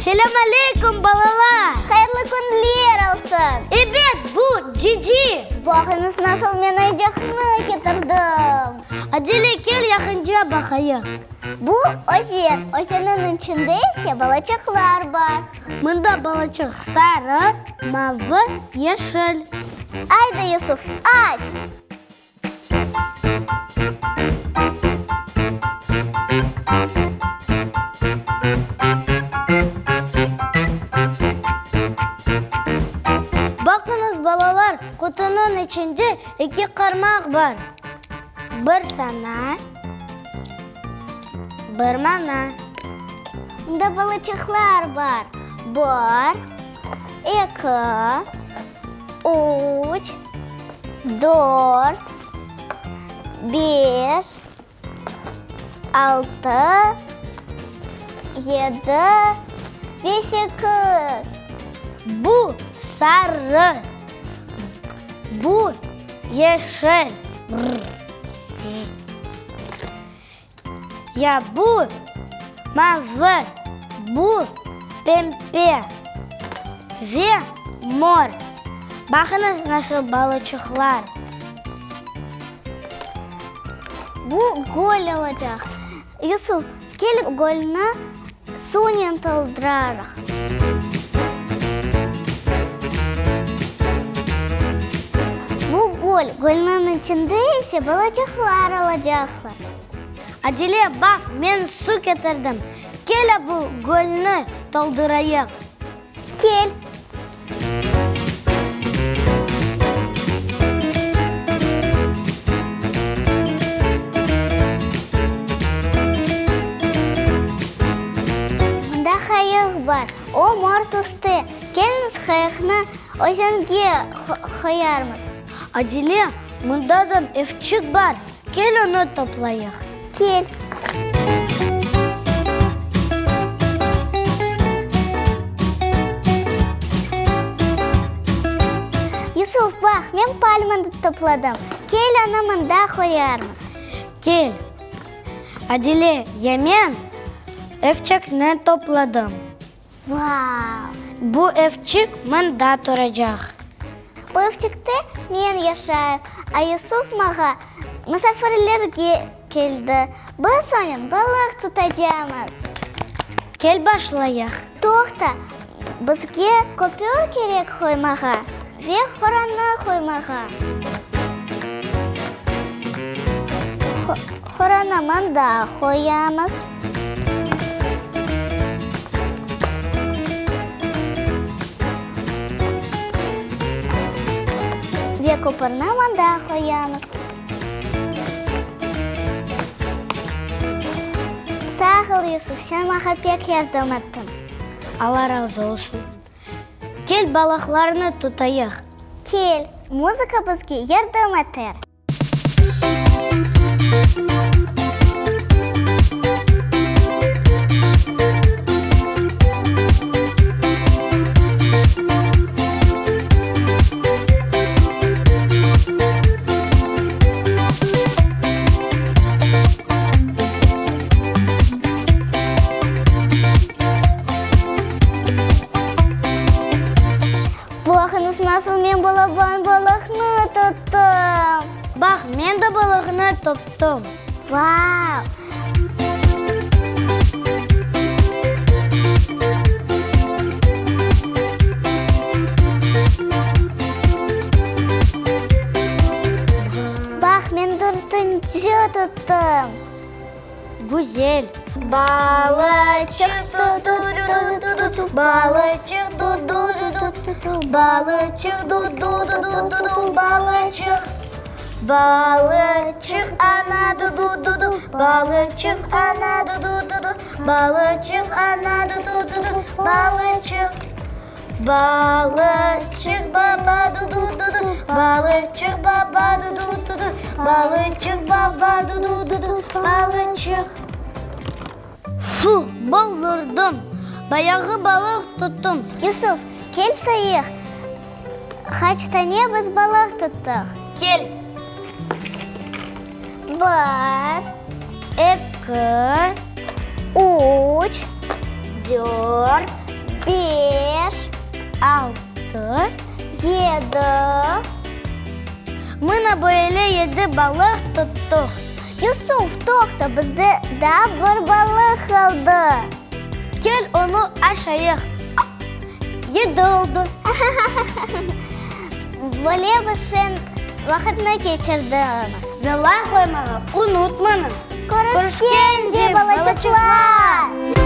Ассаламалейкум, балалар! Хайырлы күнлер алсын! Эбет, бу Джиджи! Бағыңыз насыл мен айдақны кетірдім. Аделе кел яқынжа бақайық. Бу Озен. Озеннің ішінде есе балачықлар бар. Мұнда балачық сары, мавы, ешіл. Айда, Юсуф, ач! Бақыңыз, балалар, құтының ішінде 2 қармақ бар. Бір сана, бір мана. Мұнда балачықлар бар. 1, 2, 3, 4, 5, 6, 7, 8. Бу сары, бу ешіл. Я бу мавы, бу пемпе, ве мор. Бақыңыз насыл балачықлар. Бу гөл алacak. Юсуф, кел гөлні сумен толдырарық. Бу гөл, гөлнің içinde ise балачықлар алacaklar. Аделе, бақ, мен су кетірдім. Келі бұл гөлні толдырайық. Кел. Мұнда қайық бар. О, мор түсті. Келіңіз қайықны өзенге қоярмыз. Аделе, мұнда да эвчик бар. Кел оны топлайық. Кел. Юсуф, бақ, мен пальманы топладым. Кел, аны мұнда қоярмыз. Кел. Аделе, мен эвчикні топладым. Вау! Бұл эвчик мұнда тұрacak. Бұл эвчикте мен яшайым, а Юсуф маға мұсафирлерге келді. Біз сонын балық тұтacağımыз. Кел башлайық. Тоқта, бізге көпір керек қоймаға. Ве хораны қоймаға. Хораны мұнда қоямыз. Ве көпірні мұнда қоямыз. Сағыл, Юсуф, сен маға пек ярдым еттің. Алла разы olsun. Кел балықларны тұтайық. Кел, музыка бізге ярдым етер. Бағыңыз насыл мен балабан балықны тұттым. Бақ, мен де балықны топтым. Вау! Бақ, мен дұртыншы тұттым. Güzel. Балычық ду-ду-ду-ду-ду-ду, балычық ду-ду-ду-ду-ду, балычық ду-ду-ду-ду-ду, балычық. Балычық ана ду-ду-ду-ду, балычық ана ду-ду-ду-ду, балычық ана ду-ду-ду-ду, балычық. Балычық баба ду-ду-ду-ду, балычық баба ду-ду-ду-ду, балычық баба ду-ду-ду-ду, балычық. Фу, болдырдым. Баяғы балық тұттым. Юсуф, кел сайық. Қачтане біз балық тұттық. Кел. 1, 2, 3, 4, 5, 6. 7. Ми набоїли 7 балық тұттық. Юсуф, тоқта, бізді да бір балық қалды. Кел оны ашайық. 7 oldu. Боле үшін вақытны кечірдіңіз. Ve like koymayı unutmanız. Көріскенде, балачықлар!